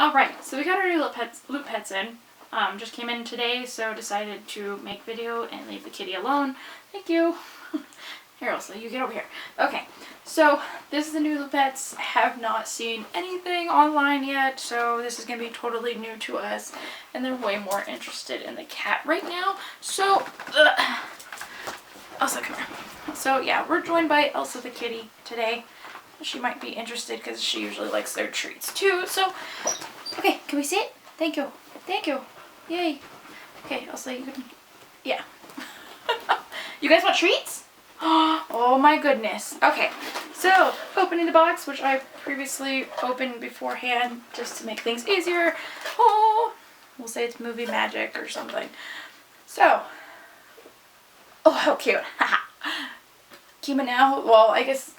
Alright, so we got our new Loot Pets in. Just came in today, so decided to make video and leave the kitty alone. Thank you. Here, Elsa, you get over here. Okay, so this is the new Loot Pets. Have not seen anything online yet, so this is going to be totally new to us. And they're way more interested in the cat right now. So, Elsa, come here. So yeah, we're joined by Elsa the kitty today. She might be interested because she usually likes their treats too. So, okay, can we see it? Thank you. Thank you. Yay. Okay, Elsa, you can, yeah. You guys want treats? Oh my goodness. Okay, so opening the box, which I previously opened beforehand just to make things easier. Oh, we'll say it's movie magic or something. So, oh, how cute. Kima now, well, I guess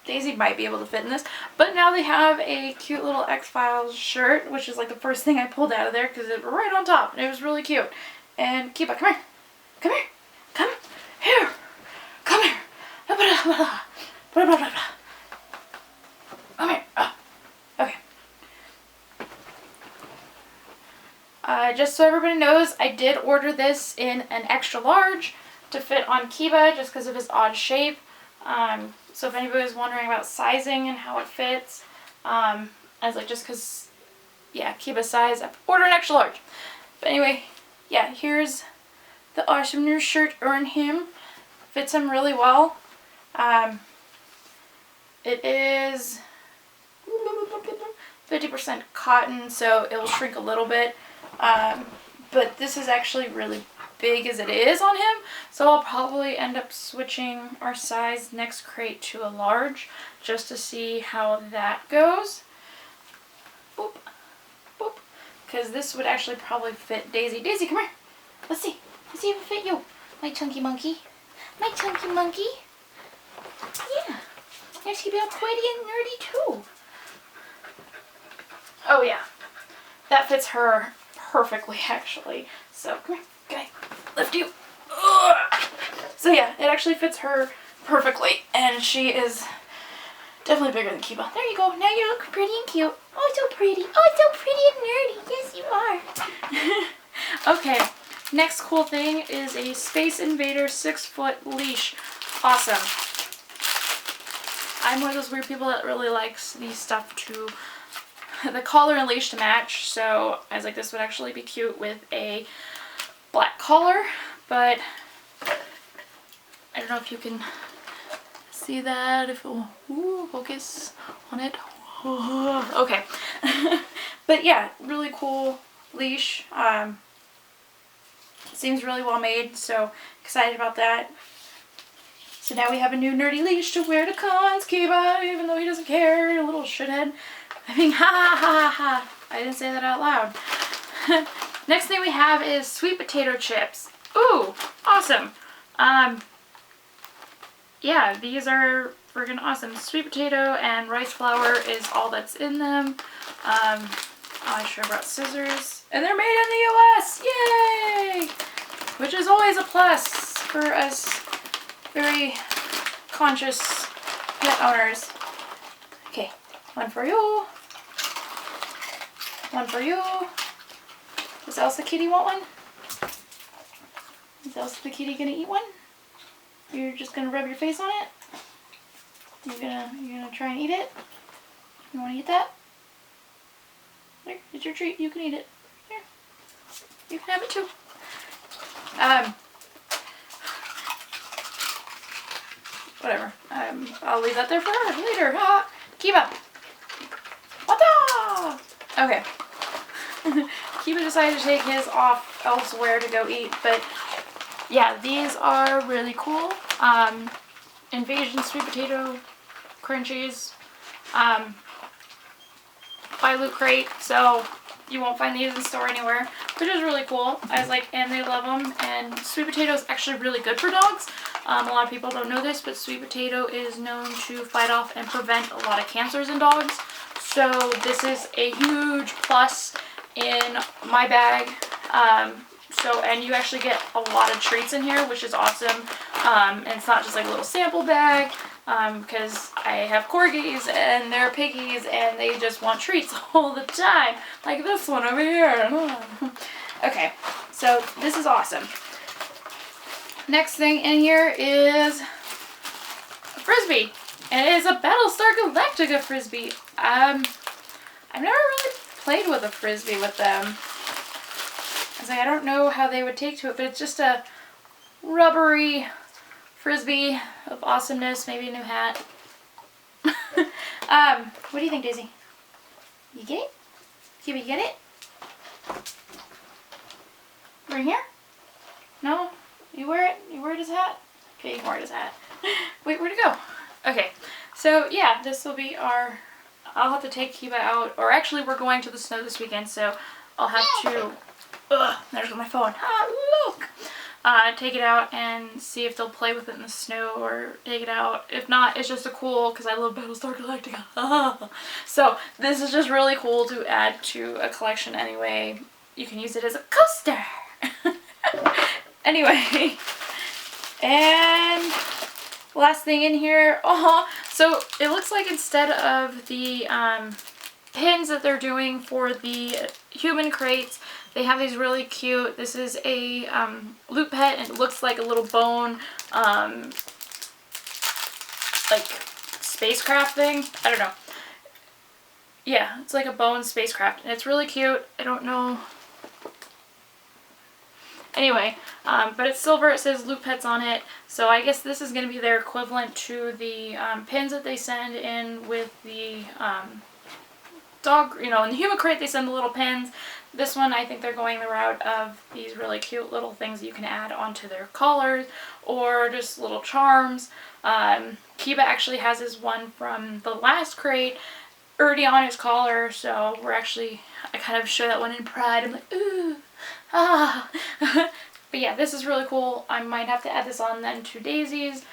Daisy might be able to fit in this, but now they have a cute little X-Files shirt, which is like the first thing I pulled out of there because it was right on top and it was really cute. And Kiba, come here. Come here. Come here. Come here. Come here. Okay. Just so everybody knows, I did order this in an extra large to fit on Kiba just because of his odd shape. So if anybody's wondering about sizing and how it fits, I was like, just because, yeah, Kiba's size, I ordered an extra large. But anyway, yeah, here's the awesome new shirt Earn Him. Fits him really well. It is 50% cotton, so it'll shrink a little bit. But this is actually really big as it is on him, so I'll probably end up switching our size next crate to a large just to see how that goes. Boop, boop, because this would actually probably fit Daisy. Daisy, come here. Let's see if it fit you, my chunky monkey. My chunky monkey. Yeah, you're gonna be all pretty and nerdy too. Oh yeah, that fits her perfectly actually. So come here. Can I lift you? Ugh. So yeah, it actually fits her perfectly, and she is definitely bigger than Kiba. There you go. Now you look pretty and cute. Oh, so pretty. Oh, so pretty and nerdy. Yes, you are. Okay, next cool thing is a Space Invader 6-foot leash. Awesome. I'm one of those weird people that really likes these stuff to the collar and leash to match, so I was like, this would actually be cute with a black collar, but I don't know if you can see that, if it will focus on it. Okay. But yeah, really cool leash. Seems really well made, so excited about that. So now we have a new nerdy leash to wear to cons, Kiba, even though he doesn't care, a little shithead. I mean, ha ha ha ha. I didn't say that out loud. Next thing we have is sweet potato chips. Ooh, awesome. Yeah, these are friggin' awesome. Sweet potato and rice flour is all that's in them. I should have brought scissors. And they're made in the US! Yay! Which is always a plus for us very conscious pet owners. Okay, one for you. One for you. Does Elsa the kitty want one? Is Elsa the kitty gonna eat one? You're just gonna rub your face on it? You're gonna try and eat it? You wanna eat that? Here, it's your treat. You can eat it. Here. You can have it too. Whatever. I'll leave that there for her later. Ha! Kiba! Wata! Okay. Kiba decided to take his off elsewhere to go eat, but yeah, these are really cool. Invasion sweet potato crunchies by Loot Crate, so you won't find these in the store anywhere, which is really cool. I was like, and they love them, and sweet potato is actually really good for dogs. A lot of people don't know this, but sweet potato is known to fight off and prevent a lot of cancers in dogs, so this is a huge plus in my bag. And you actually get a lot of treats in here, which is awesome. And it's not just like a little sample bag. because I have corgis and they're piggies and they just want treats all the time, like this one over here. Okay, so this is awesome. Next thing in here is a Frisbee, and it is a Battlestar Galactica Frisbee. I've never really played with a Frisbee with them. I was like, I don't know how they would take to it, but it's just a rubbery Frisbee of awesomeness. Maybe a new hat. What do you think, Daisy? You get it? Can we get it? Right here? No? You wear it? You wear his hat? Okay, you can wear his hat. Wait, where'd it go? Okay, so yeah, this will be our... I'll have to take Kiba out, or actually we're going to the snow this weekend, so I'll have to... Ugh, there's my phone. Ah, look! Take it out and see if they'll play with it in the snow, or take it out. If not, it's just a cool, because I love Battlestar Galactica. So this is just really cool to add to a collection anyway. You can use it as a coaster. Anyway, and last thing in here, so it looks like instead of the pins that they're doing for the human crates, they have these really cute, this is a Loot Pet, and it looks like a little bone, like spacecraft thing, I don't know. Yeah, it's like a bone spacecraft, and it's really cute. I don't know. Anyway, but it's silver, it says Loot Pets on it, so I guess this is going to be their equivalent to the pins that they send in with the dog, in the human crate they send the little pins. This one, I think they're going the route of these really cute little things that you can add onto their collars, or just little charms. Kiba actually has his one from the last crate already on his collar, so I kind of show that one in pride. I'm like, ooh. Ah. But yeah, this is really cool. I might have to add this on then to Daisy's,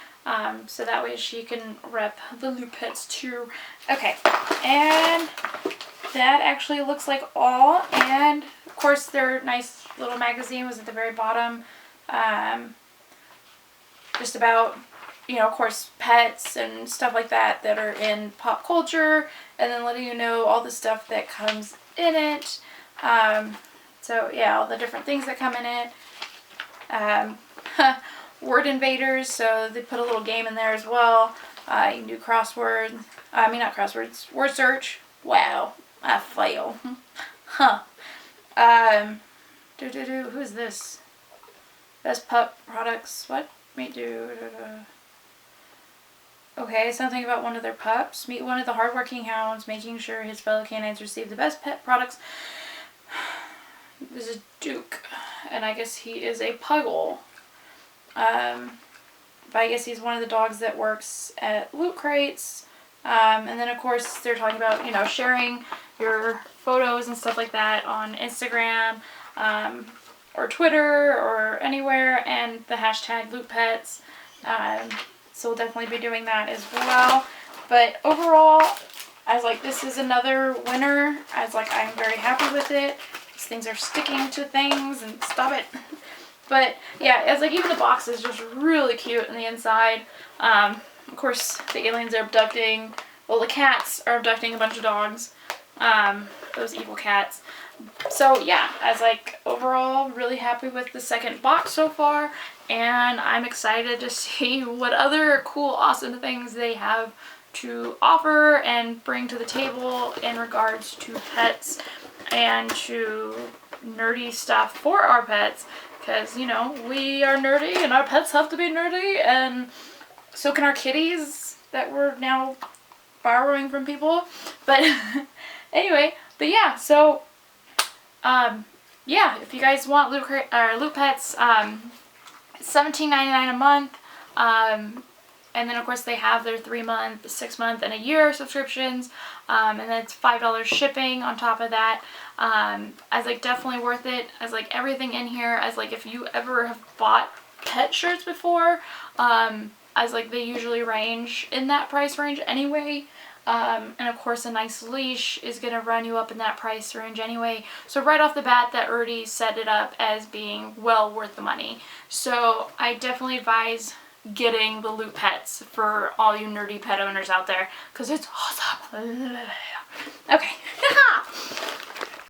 so that way she can rep the Loot Pets too. Okay, and that actually looks like all, and of course their nice little magazine was at the very bottom, just about, of course, pets and stuff like that are in pop culture, and then letting you know all the stuff that comes in it. So yeah, all the different things that come in it. Word invaders, so they put a little game in there as well. You can do crossword. Not crosswords. Word search. Wow, I fail. Huh. Who is this? Best pup products. What? Okay, something about one of their pups. Meet one of the hardworking hounds, making sure his fellow canines receive the best pet products. This is Duke, and I guess he is a puggle. But I guess he's one of the dogs that works at Loot Crates. And then of course they're talking about, sharing your photos and stuff like that on Instagram, or Twitter, or anywhere, and the hashtag Loot Pets. So we'll definitely be doing that as well. But overall, I was like, this is another winner. I was like, I'm very happy with it. These things are sticking to things, and stop it. But yeah, it's like even the box is just really cute on the inside. Of course, the aliens are abducting, well, the cats are abducting a bunch of dogs. Those evil cats. So yeah, I was like, overall really happy with the second box so far, and I'm excited to see what other cool, awesome things they have to offer and bring to the table in regards to pets and to nerdy stuff for our pets, because we are nerdy and our pets have to be nerdy, and so can our kitties that we're now borrowing from people. But anyway, but yeah, so yeah, if you guys want Loot Pets, it's $17.99 a month. And then of course they have their 3-month, 6-month, and a year subscriptions, and then it's $5 shipping on top of that. I was like, definitely worth it. I was like, everything in here, I was like, if you ever have bought pet shirts before, I was like, they usually range in that price range anyway. And of course a nice leash is going to run you up in that price range anyway. So right off the bat, that already set it up as being well worth the money. So I definitely advise getting the Loot Pets for all you nerdy pet owners out there, because it's awesome. Okay.